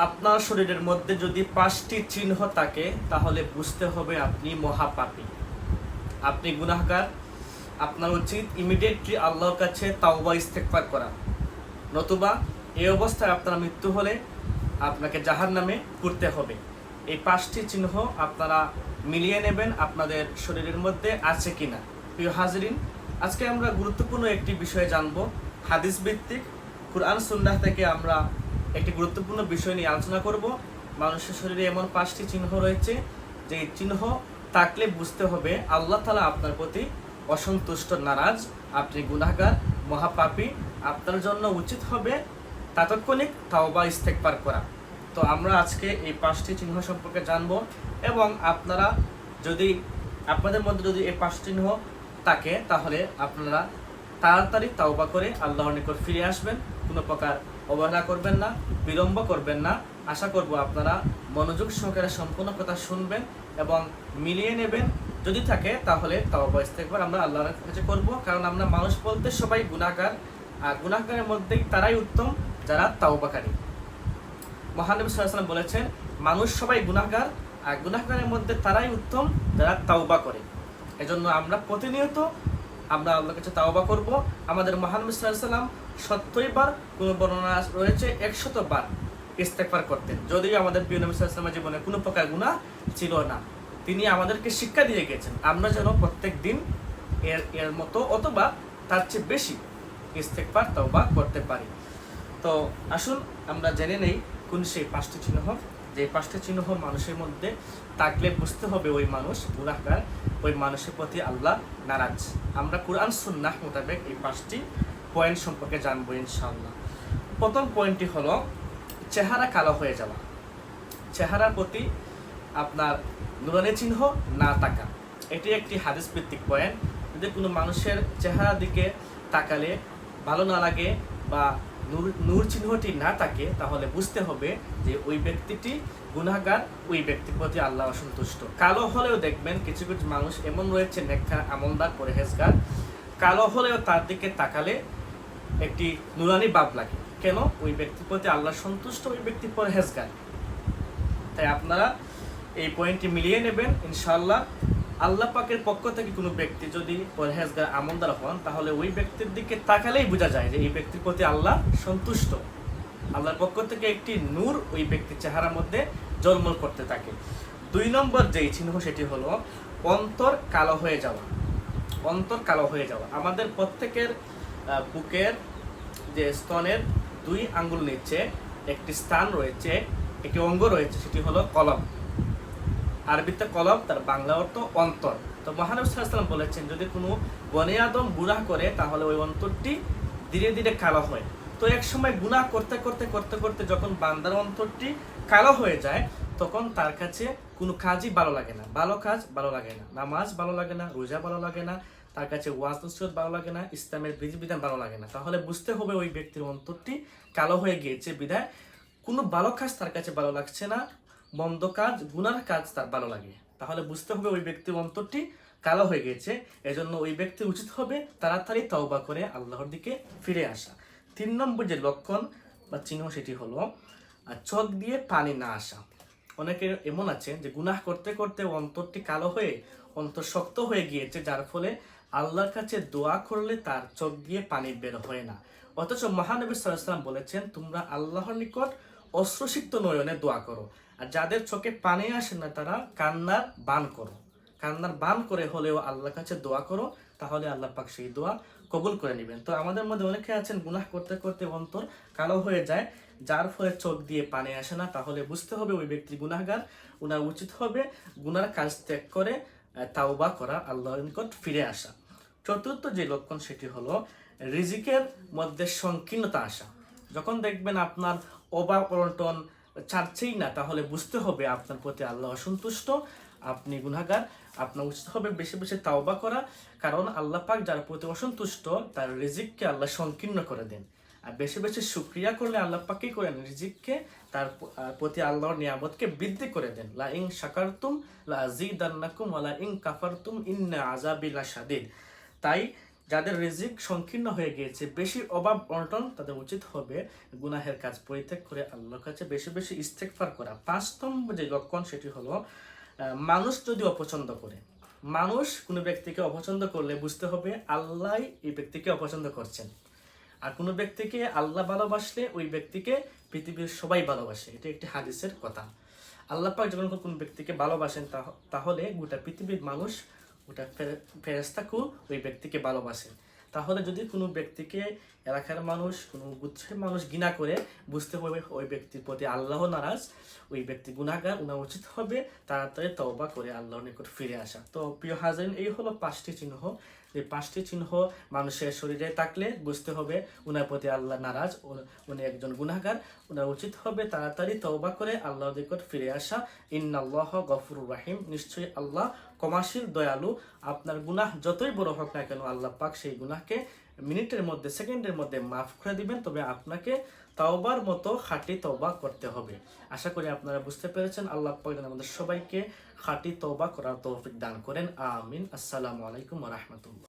আপনার শরীরের মধ্যে যদি 5টি চিহ্ন থাকে তাহলে বুঝতে হবে আপনি মহাপাপী, আপনি গুনাহগার। আপনার উচিত ইমিডিয়েটলি আল্লাহর কাছে তাওবা ইস্তেগফার করা, নতুবা এই অবস্থায় আপনার মৃত্যু হলে আপনাকে জাহান্নামে পড়তে হবে। এই 5টি চিহ্ন আপনারা মিলিয়ে নেবেন আপনাদের শরীরের মধ্যে আছে কিনা। প্রিয় হাজরিন, আজকে আমরা গুরুত্বপূর্ণ একটি বিষয় জানব। হাদিস ভিত্তিক কুরআন সুন্নাহ থেকে আমরা একটি গুরুত্বপূর্ণ বিষয় নিয়ে আলোচনা করব। মানুষের শরীরে এমন 5টি চিহ্ন রয়েছে যে চিহ্ন থাকলে বুঝতে হবে আল্লাহ তাআলা আপনার প্রতি অসন্তুষ্ট, নারাজ, আপনি গুনাহগার, মহাপাপী। আপনার জন্য উচিত হবে তাৎক্ষণিক তাওবা ইস্তেগফার করা। তো আমরা আজকে এই 5টি চিহ্ন সম্পর্কে জানবো এবং আপনারা যদি আপনাদের মধ্যে যদি এই 5টি চিহ্ন থাকে তাহলে আপনারা তাড়াতাড়ি তাওবা করে আল্লাহর নিকট ফিরে আসবেন। কোনো প্রকার অবহেলা করবেন না, বিলম্ব করবেন না। আশা করব আপনারা মনোযোগ সহকারে সম্পূর্ণ কথা শুনবেন এবং মিলিয়ে নেবেন। যদি থাকে তাহলে তাওবা ইস্তেগফার আমরা আল্লাহর কাছে করব, কারণ আমরা মানুষ বলতে সবাই গুনাহগার, আর গুনাহগারের মধ্যেই তারাই উত্তম যারা তাওবাকারী। মহানবী সাল্লাল্লাহু আলাইহি ওয়াসাল্লাম বলেছেন, মানুষ সবাই গুনাহগার, আর গুনাহগারের মধ্যে তারাই উত্তম যারা তাওবা করে। এজন্য আমরা প্রতিনিয়ত আমরা আল্লাহর কাছে তাওবা করব। আমাদের মহানবী সাল্লাল্লাহু আলাইহি ওয়াসাল্লাম 70 বার, কোনো বর্ণনা রয়েছে 100 বার ইস্তেগফার করতেন। যদিও আমাদের প্রিয় নবী সাল্লাল্লাহু আলাইহি ওয়াসাল্লামের জীবনে কোনো প্রকার গুনাহ ছিল না, তিনি আমাদেরকে শিক্ষা দিয়ে গেছেন আমরা যেন প্রত্যেক দিন এর মতো অথবা তার চেয়ে বেশি ইস্তেগফার তাওবা করতে পারি। তো আসুন আমরা জেনে নেই কোন সেই 5টি চিহ্ন। যে 5টি চিহ্ন মানুষের মধ্যে থাকলে বুঝতে হবে ওই মানুষ গুনাহগার, ওই মানুষের প্রতি আল্লাহ নারাজ। আমরা কুরআন সুন্নাহ মোতাবেক এই 5টি পয়েন্ট সম্পর্কে জানবো ইনশাআল্লাহ। প্রথম পয়েন্টটি হলো চেহারা কালো হয়ে যাওয়া, চেহারার প্রতি আপনার নুরানি চিহ্ন না থাকা। এটি একটি হাদিস ভিত্তিক পয়েন্ট। যদি কোনো মানুষের চেহারার দিকে তাকালে ভালো না লাগে বা নূর চিহ্নটি না থাকে তাহলে বুঝতে হবে যে ওই ব্যক্তিটি গুনাহগার, ওই ব্যক্তির প্রতি আল্লাহ অসন্তুষ্ট। কালো হলেও দেখবেন কিছু কিছু মানুষ এমন রয়েছে নেককার, আমলদার, পরহেজগার, কালো হলেও তার দিকে তাকালে একটি নুরানি ভাব লাগে। কেন? ওই ব্যক্তির প্রতি আল্লাহ সন্তুষ্ট, ওই ব্যক্তি পরহেজগার। তাই আপনারা এই পয়েন্টটি মিলিয়ে নেবেন ইনশাআল্লাহ। আল্লাহ পাকের পক্ষ থেকে কোনো ব্যক্তি যদি পরহেজগার, আমলদার হন তাহলে ওই ব্যক্তির দিকে তাকালেই বোঝা যায় যে এই ব্যক্তির প্রতি আল্লাহ সন্তুষ্ট। আল্লাহর পক্ষ থেকে একটি নূর ওই ব্যক্তির চেহারার মধ্যে ঝলমল করতে থাকে। 2 নম্বর যেই চিহ্ন সেটি হলো অন্তর কালো হয়ে যাওয়া। অন্তর কালো হয়ে যাওয়া আমাদের প্রত্যেকের বুকের যে স্তনের 2 আঙ্গুল নিচে একটি স্থান রয়েছে, একটি অঙ্গ রয়েছে, সেটি হলো কলব। আরবিতে কলব, তার বাংলা অর্থ অন্তর। তো মহানবী সাল্লাল্লাহু আলাইহি ওয়াসাল্লাম বলেছেন যদি কোনো বনে আদম গুনাহ করে তাহলে ওই অন্তরটি ধীরে ধীরে কালো হয়। তো এক সময় গুনাহ করতে করতে করতে করতে যখন বান্দার অন্তরটি কালো হয়ে যায় তখন তার কাছে কোনো কাজই ভালো লাগে না, ভালো কাজ ভালো লাগে না, নামাজ ভালো লাগে না, রোজা ভালো লাগে না, তার কাছে ওয়াজ নসিহত ভালো লাগে না, ইসলামের বিধিবিধান ভালো লাগে না। তাহলে বুঝতে হবে ওই ব্যক্তির অন্তরটি কালো হয়ে গিয়েছে, বিধায় কোনো ভালো কাজ তার কাছে ভালো লাগছে না, মন্দ কাজ, গুনার কাজ তার ভালো লাগে। তাহলে বুঝতে হবে ওই ব্যক্তির অন্তরটি কালো হয়ে গেছে। এজন্য ওই ব্যক্তির উচিত হবে তাড়াতাড়ি তওবা করে আল্লাহর দিকে ফিরে আসা। 3 নম্বর যে লক্ষণ বা চিহ্ন সেটি হলো চোখ দিয়ে পানি না আসা। অনেকের এমন আছে যে গুনাহ করতে করতে অন্তরটি কালো হয়ে অন্তর শক্ত হয়ে গিয়েছে, যার ফলে আল্লাহর কাছে দোয়া করলে তার চোখ দিয়ে পানি বের হয় না। অথচ মহানবী সাল্লাল্লাহু আলাইহি ওয়াসাল্লাম বলেছেন তোমরা আল্লাহর নিকট অশ্রুসিক্ত নয়নে দোয়া করো, আর যাদের চোখে পানি আসে না তারা কান্নার বান করো। কান্নার বান করে হলেও আল্লাহর কাছে দোয়া করো, তাহলে আল্লাহ পাক সেই দোয়া কবুল করে নেবেন। তো আমাদের মধ্যে অনেকে আছেন গুনাহ করতে করতে অন্তর কালো হয়ে যায়, যার ফলে চোখ দিয়ে পানি আসে না। তাহলে বুঝতে হবে ওই ব্যক্তি গুনাহগার, ওনার উচিত হবে গুনার কাজ ত্যাগ করে তাওবা করা, আল্লাহর নিকট ফিরে আসা। চতুর্থ যে লক্ষণ সেটি হলো রিজিকের মধ্যে সংকীর্ণতা আসা। যখন দেখবেন আপনার অভাব অনটন ছাড়ছেই না তাহলে বুঝতে হবে আপনার প্রতি আল্লাহ অসন্তুষ্ট, আপনি গুনাহগার। আপনার উচিত হবে বেশি বেশি তাওবা করা, কারণ আল্লাহ পাক যার প্রতি অসন্তুষ্ট তার রিজিককে আল্লাহ সংকীর্ণ করে দেন। আর বেশি বেশি শুকরিয়া করলে আল্লাহ পাক কি করেন, রিজিককে, তার প্রতি আল্লাহর নিয়ামতকে বৃদ্ধি করে দেন। লা ইন শাকারতুম লা আযীদান্নাকুম ওয়া লা ইন কাফারতুম ইন্না আযাবি লাশাদীদ। তাই যাদের রিজিক সংকীর্ণ হয়ে গিয়েছে, বেশি অভাব অনটন, তাদের উচিত হবে গুনাহের কাজ পরিত্যাগ করে আল্লাহর কাছে বেশি বেশি ইস্তেগফার করা। 5 নম্বর যে লক্ষণ সেটি হলো মানুষ যদি অপছন্দ করে, মানুষ কোনো ব্যক্তিকে অপছন্দ করলে বুঝতে হবে আল্লাহ এই ব্যক্তিকে অপছন্দ করছেন। আর কোনো ব্যক্তিকে আল্লাহ ভালোবাসলে ওই ব্যক্তিকে পৃথিবীর সবাই ভালোবাসে, এটা একটি হাদিসের কথা। আল্লাহ পাক যখন কোনো ব্যক্তিকে ভালোবাসেন তাহলে গোটা পৃথিবীর মানুষ, গোটা ফেরেশতাকেও ওই ব্যক্তিকে ভালোবাসে। তাহলে যদি কোনো ব্যক্তিকে এলাকার মানুষ, কোনো গুচ্ছের মানুষ ঘৃণা করে, বুঝতে হবে ওই ব্যক্তির প্রতি আল্লাহ নারাজ, ওই ব্যক্তি গুনাহগার। ওনার উচিত হবে তাড়াতাড়ি তওবা করে আল্লাহর নিকট ফিরে আসা। তো প্রিয় হাজারিন, এই হলো 5টি চিহ্ন। এই 5টি চিহ্ন মানুষের শরীরে থাকলে বুঝতে হবে ওনার প্রতি আল্লাহ নারাজ, উনি একজন গুনাহগার। ওনার উচিত হবে তাড়াতাড়ি তওবা করে আল্লাহর নিকট ফিরে আসা। ইন্নাল্লাহ গফুরুর রাহিম, নিশ্চয়ই আল্লাহ ক্ষমাশীল, দয়ালু। আপনার গুনাহ যতই বড় হোক না কেন, আল্লাহ পাক সেই গুনাহকে মিনিটের মধ্যে, সেকেন্ডের মধ্যে মাফ করে দিবেন। তবে আপনাকে তওবার মতো খাঁটি তওবা করতে হবে। আশা করি আপনারা বুঝতে পেরেছেন। আল্লাহ পাক যেন আমাদের সবাইকে খাঁটি তওবা করার তৌফিক দান করেন। আমিন। আসসালামু আলাইকুম ওয়া রাহমাতুল্লাহ।